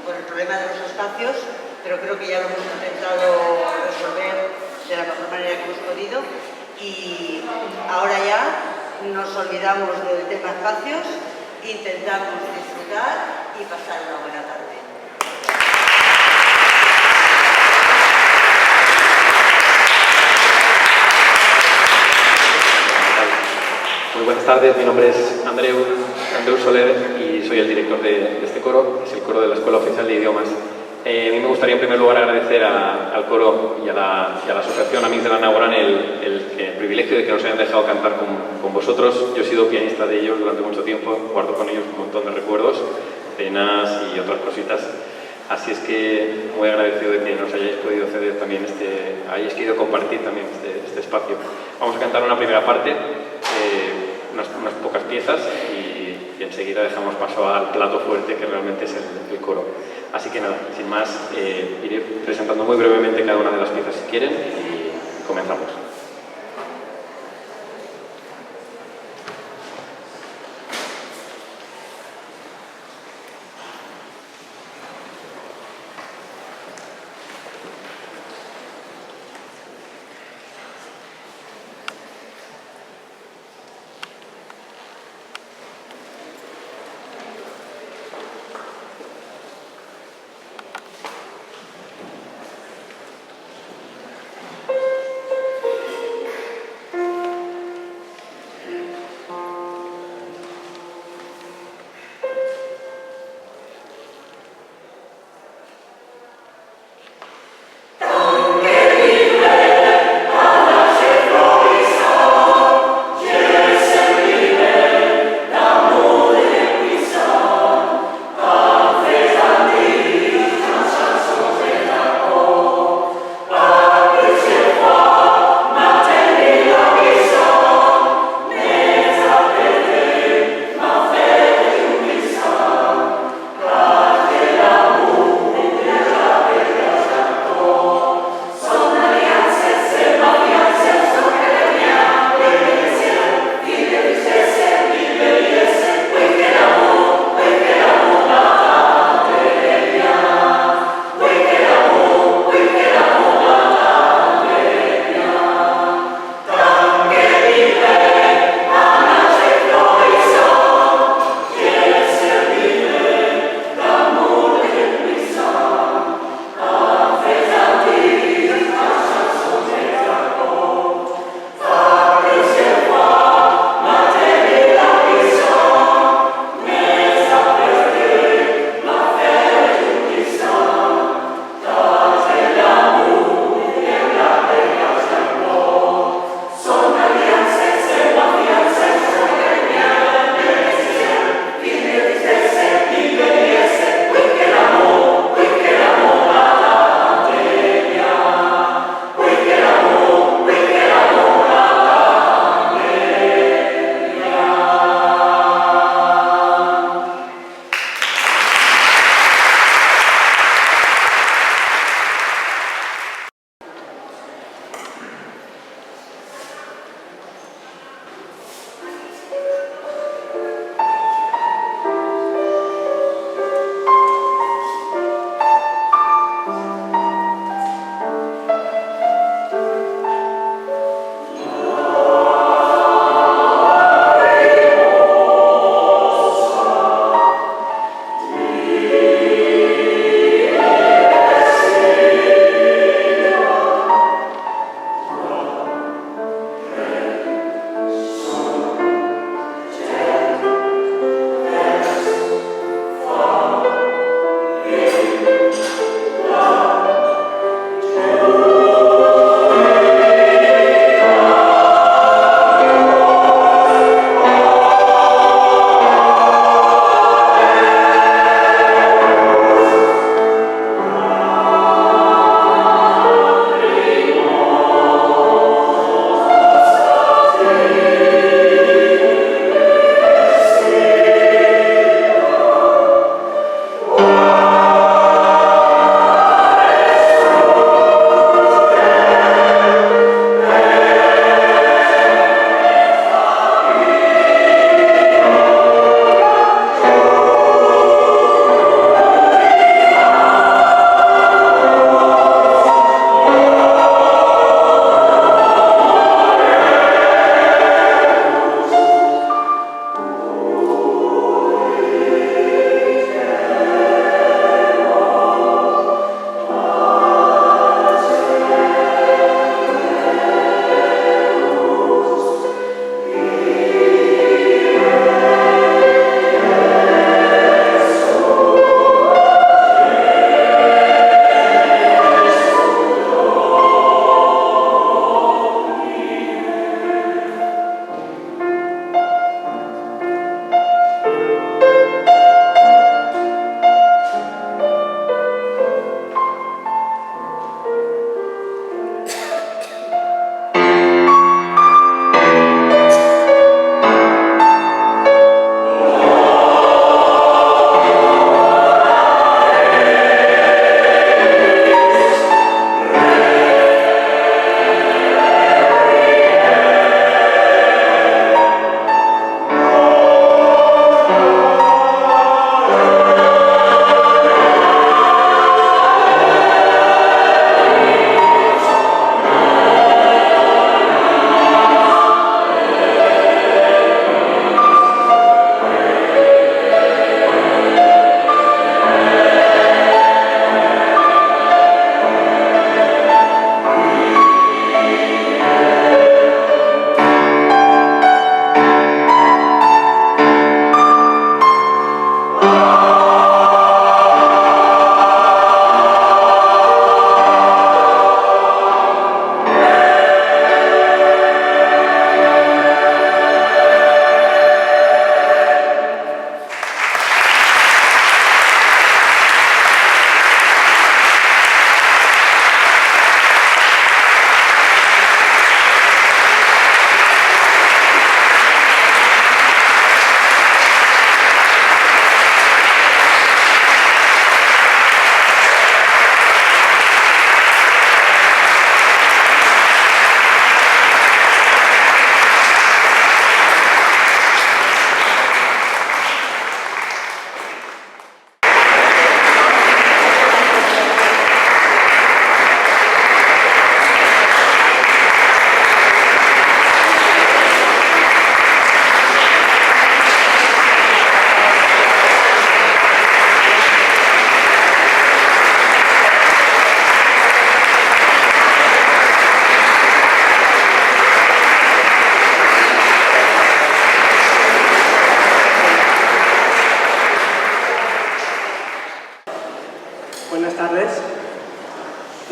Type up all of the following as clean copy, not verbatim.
con el problema de los espacios, pero creo que ya lo hemos intentado resolver de la mejor manera que hemos podido y ahora ya nos olvidamos del tema espacios, intentamos disfrutar y pasar una buena tarde. Muy buenas tardes, mi nombre es Andreu Soler y soy el director de este coro, es el coro de la Escuela Oficial de Idiomas. A mí me gustaría en primer lugar agradecer al coro y a la asociación Amics de la Nahuarán el privilegio de que nos hayan dejado cantar con vosotros. Yo he sido pianista de ellos durante mucho tiempo, guardo con ellos un montón de recuerdos, penas y otras cositas. Así es que muy agradecido de que nos hayáis podido ceder también hayáis querido compartir también este espacio. Vamos a cantar una primera parte, unas pocas piezas y enseguida dejamos paso al plato fuerte que realmente es el coro. Así que nada, sin más, iré presentando muy brevemente cada una de las piezas si quieren y comenzamos.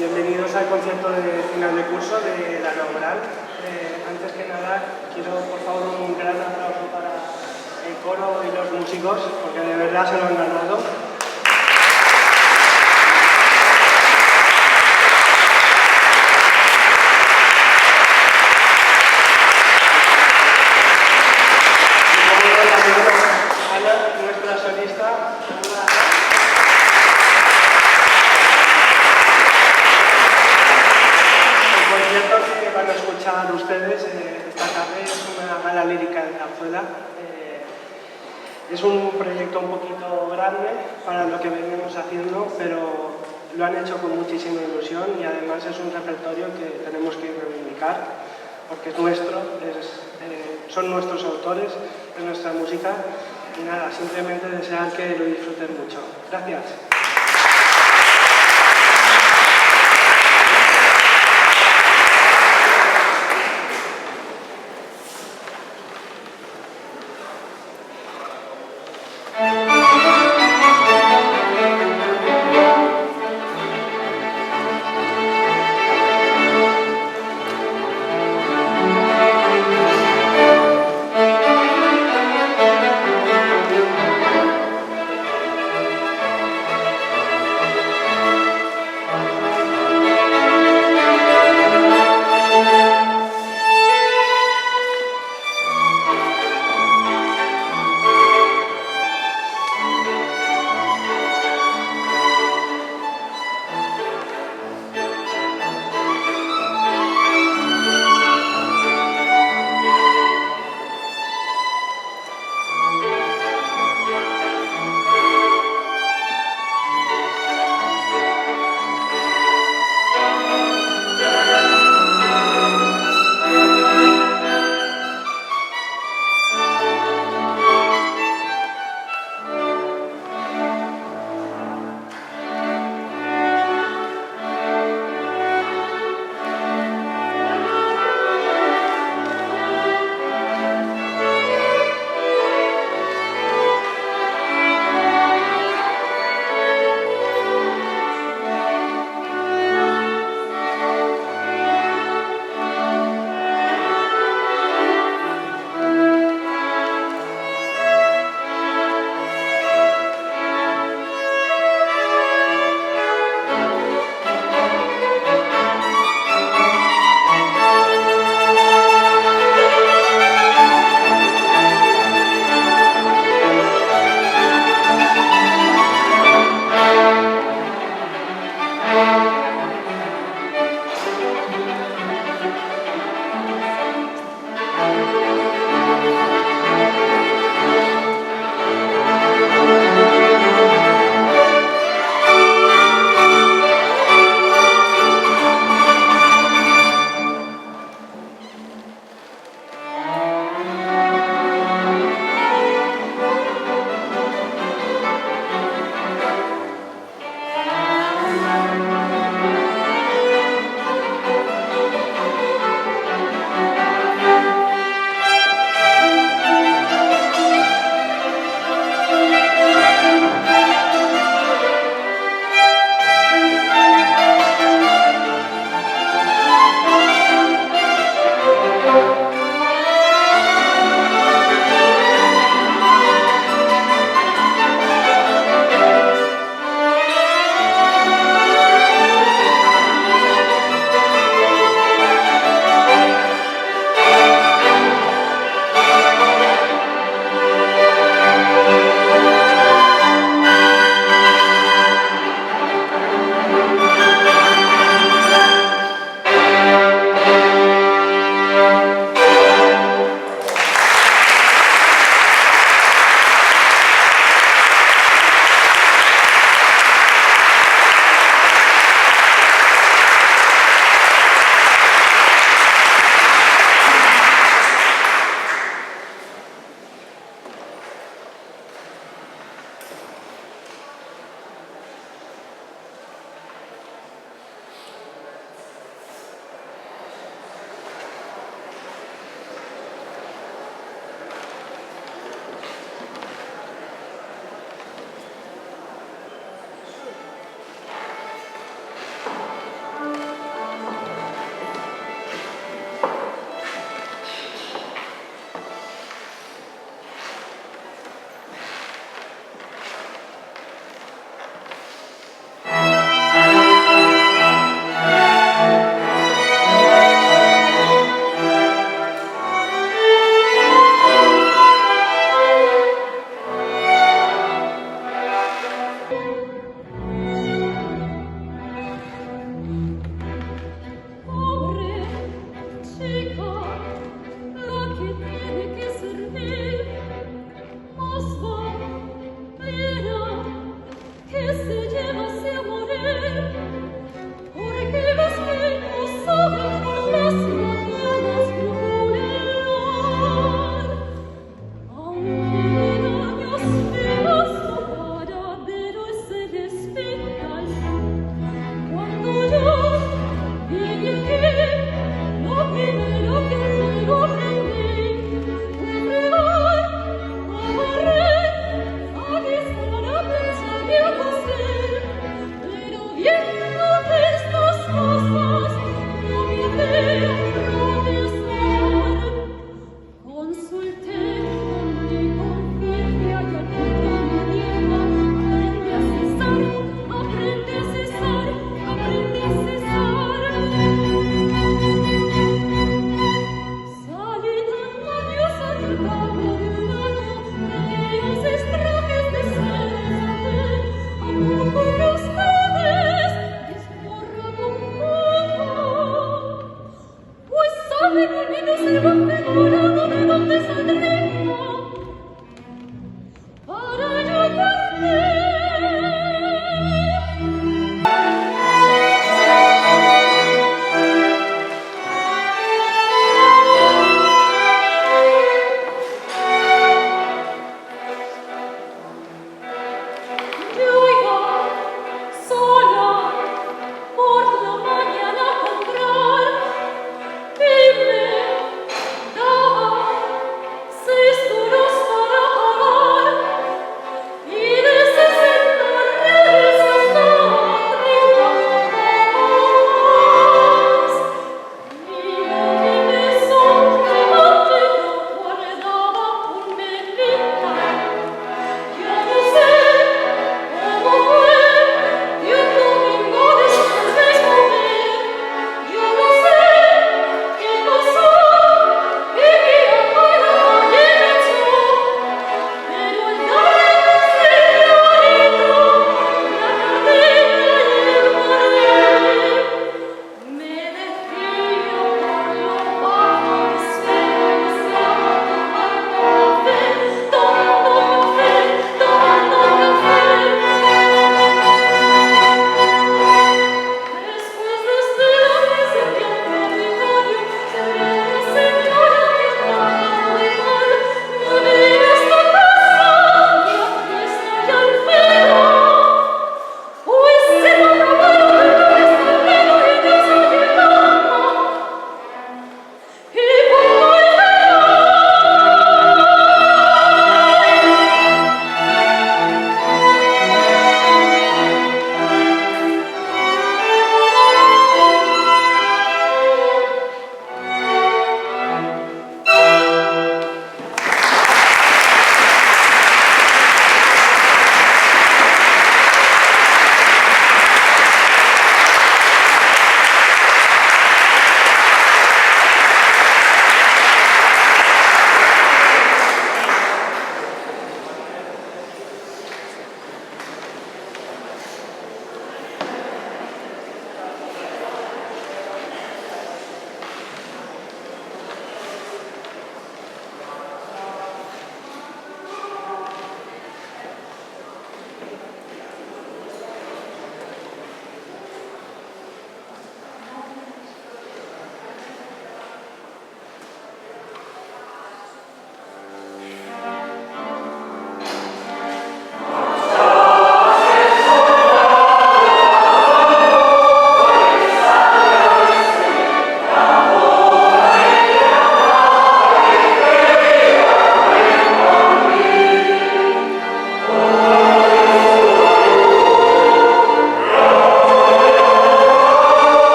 Bienvenidos al concierto de final de curso de la Laboral. Antes que nada, quiero por favor un gran aplauso para el coro y los músicos, porque de verdad se lo han ganado. Ana, nuestra solista. El concierto que van a escuchar ustedes esta tarde es una gala lírica de zarzuela. Es un proyecto un poquito grande para lo que venimos haciendo, pero lo han hecho con muchísima ilusión y además es un repertorio que tenemos que reivindicar porque es nuestro, son nuestros autores, es nuestra música y nada, simplemente desear que lo disfruten mucho. Gracias.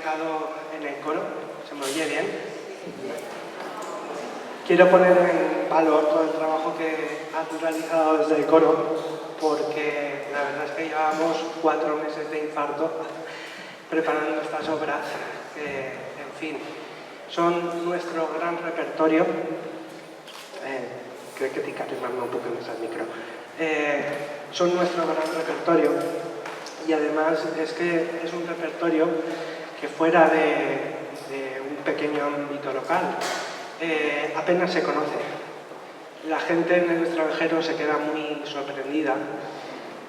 marcado en el coro. ¿Se me oye bien? Quiero poner en valor todo el trabajo que han realizado desde el coro, porque la verdad es que llevamos 4 meses de infarto preparando estas obras, que, en fin, son nuestro gran repertorio. Creo que te carimarme un poco más al micro. Son nuestro gran repertorio, y además es que es un repertorio que fuera de un pequeño ámbito local apenas se conoce. La gente en el extranjero se queda muy sorprendida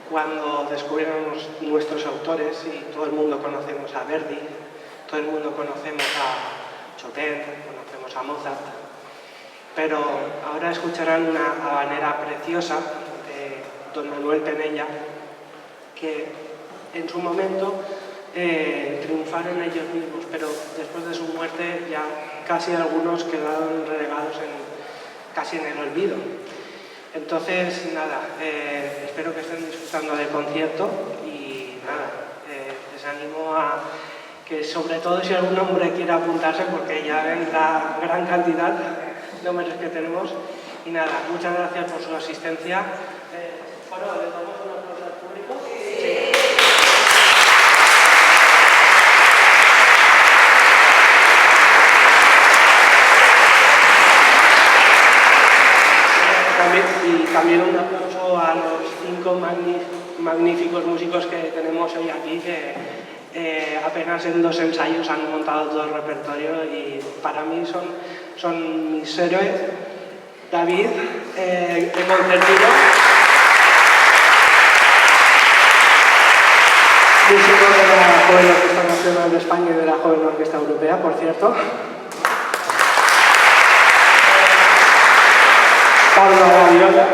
cuando descubrimos nuestros autores, y todo el mundo conocemos a Verdi, todo el mundo conocemos a Chopin, conocemos a Mozart, pero ahora escucharán una habanera preciosa de don Manuel Penella, que en su momento triunfaron ellos mismos, pero después de su muerte ya casi algunos quedaron relegados casi en el olvido. Entonces, nada, espero que estén disfrutando del concierto, y nada, les animo a que, sobre todo si algún hombre quiere apuntarse, porque ya ven la gran cantidad de hombres que tenemos. Y nada, muchas gracias por su asistencia. Bueno, ¿le damos un aplauso al público? Sí. Y también un aplauso a los 5 magníficos músicos que tenemos hoy aquí, que apenas en 2 ensayos han montado todo el repertorio, y para mí son mis héroes. David, de concertino, músico de la Joven Orquesta Nacional de España y de la Joven Orquesta Europea, por cierto. Pablo Gaviola.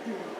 Dios,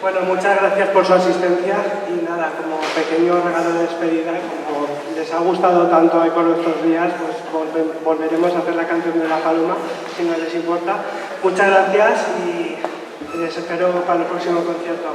Bueno, muchas gracias por su asistencia y nada, como pequeño regalo de despedida, como les ha gustado tanto al coro estos días, pues volveremos a hacer la canción de La Paloma, si no les importa. Muchas gracias y les espero para el próximo concierto.